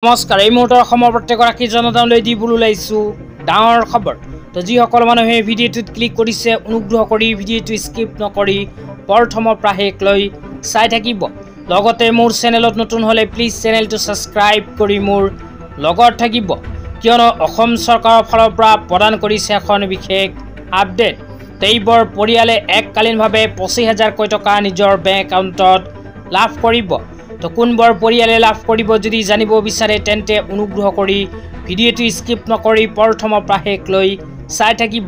নমস্কাৰ এই মুহূৰ্তৰ অসমৰ প্ৰত্যেকগৰাকী জনতালৈ দিবলৈ ওলাইছোঁ ডাঙৰ খবৰ। তো যিসকল মানুহে ভিডিঅ'টোত ক্লিক কৰিছে অনুগ্ৰহ কৰি ভিডিঅ'টো স্কিপ নকৰি প্ৰথমৰ পৰা শেষলৈ চাই থাকিব। লগতে মোৰ চেনেলত নতুন হ'লে প্লিজ চেনেলটো ছাবস্ক্ৰাইব কৰি মোৰ লগত থাকিব, কিয়নো অসম চৰকাৰৰ ফালৰ পৰা প্ৰদান কৰিছে এখন বিশেষ আপডেট। এইবোৰ পৰিয়ালে এককালীনভাৱে 25,000 টকা নিজৰ বেংক একাউণ্টত লাভ কৰিব। তো কোনবোৰ পৰিয়ালে লাভ কৰিব যদি জানিব বিচাৰে তেন্তে অনুগ্ৰহ কৰি ভিডিঅ'টো স্কিপ নকৰি প্ৰথমৰ পৰা শেষলৈ চাই থাকিব।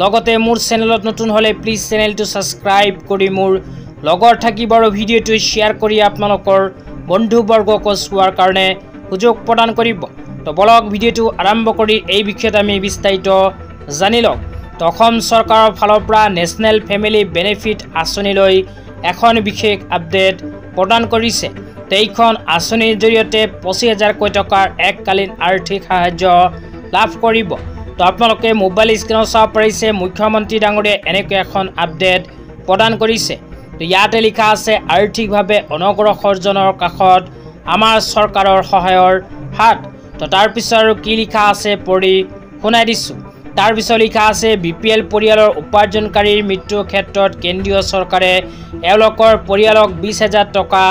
লগতে মোৰ চেনেলত নতুন হ'লে প্লিজ চেনেলটো ছাবস্ক্ৰাইব কৰি মোৰ লগত থাকিব আৰু ভিডিঅ'টো শ্বেয়াৰ কৰি আপোনালোকৰ বন্ধুবৰ্গকো চোৱাৰ কাৰণে সুযোগ প্ৰদান কৰিব। তো বলক ভিডিঅ'টো আৰম্ভ কৰি এই বিষয়ত আমি বিস্তাৰিত জানি লওঁ। তো অসম চৰকাৰৰ ফালৰ পৰা নেশ্যনেল ফেমিলি বেনিফিট আঁচনিলৈ এখন বিশেষ আপডেট প্ৰদান কৰিছে। এইখন আঁচনিৰ জৰিয়তে 25,000 টকাৰ এককালীন আৰ্থিক সাহায্য লাভ কৰিব। তো আপোনালোকে মোবাইল স্ক্ৰীনত চাব পাৰিছে মুখ্যমন্ত্ৰী ডাঙৰীয়াই এনেকৈ এখন আপডেট প্ৰদান কৰিছে। তো ইয়াতে লিখা আছে আৰ্থিকভাৱে অনগ্ৰসৰজনৰ কাষত আমাৰ চৰকাৰৰ সহায়ৰ হাত। তো তাৰপিছত আৰু কি লিখা আছে পঢ়ি শুনাই দিছোঁ। তাৰপিছত লিখা আছে BPL পৰিয়ালৰ উপাৰ্জনকাৰীৰ মৃত্যুৰ ক্ষেত্ৰত কেন্দ্ৰীয় চৰকাৰে এওঁলোকৰ পৰিয়ালক 20,000 টকা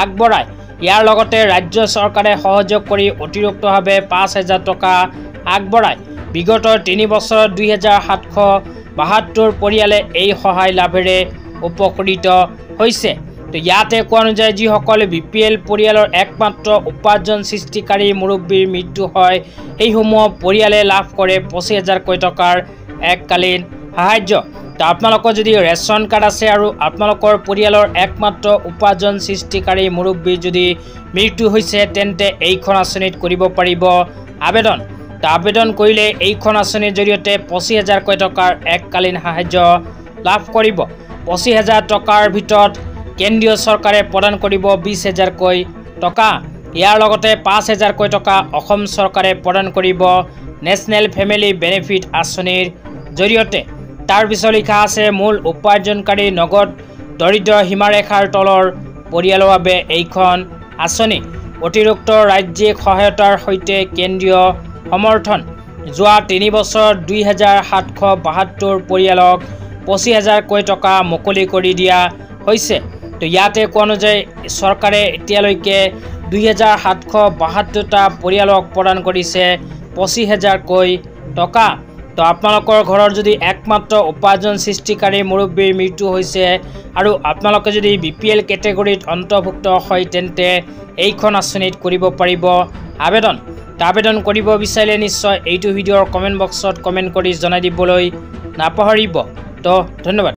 আগবঢ়ায়। ইয়াৰ লগতে ৰাজ্য চৰকাৰে সহযোগ কৰি অতিৰিক্তভাৱে 5,000 টকা আগবঢ়ায়। বিগত 3 বছৰত 2,772 পৰিয়ালে এই সহায় লাভেৰে উপকৃত হৈছে। তো ইয়াতে কোৱা অনুযায়ী যিসকল BPL পৰিয়ালৰ একমাত্ৰ উপাৰ্জন সৃষ্টিকাৰী মুৰব্বীৰ মৃত্যু হয় সেইসমূহ পৰিয়ালে লাভ কৰে 25,000 টকাৰ এককালীন সাহায্য। তো আপোনালোকৰ যদি ৰেচন কাৰ্ড আছে আৰু আপোনালোকৰ পৰিয়ালৰ একমাত্ৰ উপাৰ্জন সৃষ্টিকাৰী মুৰব্বীৰ যদি মৃত্যু হৈছে তেন্তে এইখন আঁচনিত কৰিব পাৰিব আবেদন। তো আবেদন কৰিলে এইখন আঁচনিৰ জৰিয়তে 25,000 টকাৰ এককালীন সাহায্য লাভ কৰিব। 25,000 টকাৰ ভিতৰত কেন্দ্ৰীয় চৰকাৰে প্ৰদান কৰিব 20,000 টকা। ইয়াৰ লগতে 5,000 টকা অসম চৰকাৰে প্ৰদান কৰিব নেশ্যনেল ফেমিলি বেনিফিট আঁচনিৰ জৰিয়তে। তাৰপিছত লিখা আছে মূল উপাৰ্জনকাৰী নগদ দৰিদ্ৰ সীমাৰেখাৰ তলৰ পৰিয়ালৰ বাবে এইখন আঁচনি। অতিৰিক্ত ৰাজ্যিক সহায়তাৰ সৈতে কেন্দ্ৰীয় সমৰ্থন। যোৱা 3 বছৰত 2,772 পৰিয়ালক 25,000 টকা মুকলি কৰি দিয়া হৈছে। তো ইয়াতে কোৱা অনুযায়ী চৰকাৰে এতিয়ালৈকে 2,772টা পৰিয়ালক প্ৰদান কৰিছে 25,000 টকা। তো আপোনালোকৰ ঘৰৰ যদি একমাত্ৰ উপাৰ্জন সৃষ্টিকাৰী মুৰব্বীৰ মৃত্যু হৈছে আৰু আপোনালোকে যদি BPL কেটেগৰীত অন্তৰ্ভুক্ত হয় তেন্তে এইখন আঁচনিত কৰিব পাৰিব আবেদন। তো আবেদন কৰিব বিচাৰিলে নিশ্চয় এইটো ভিডিঅ'ৰ কমেণ্ট বক্সত কমেণ্ট কৰি জনাই দিবলৈ নাপাহৰিব। তো ধন্যবাদ।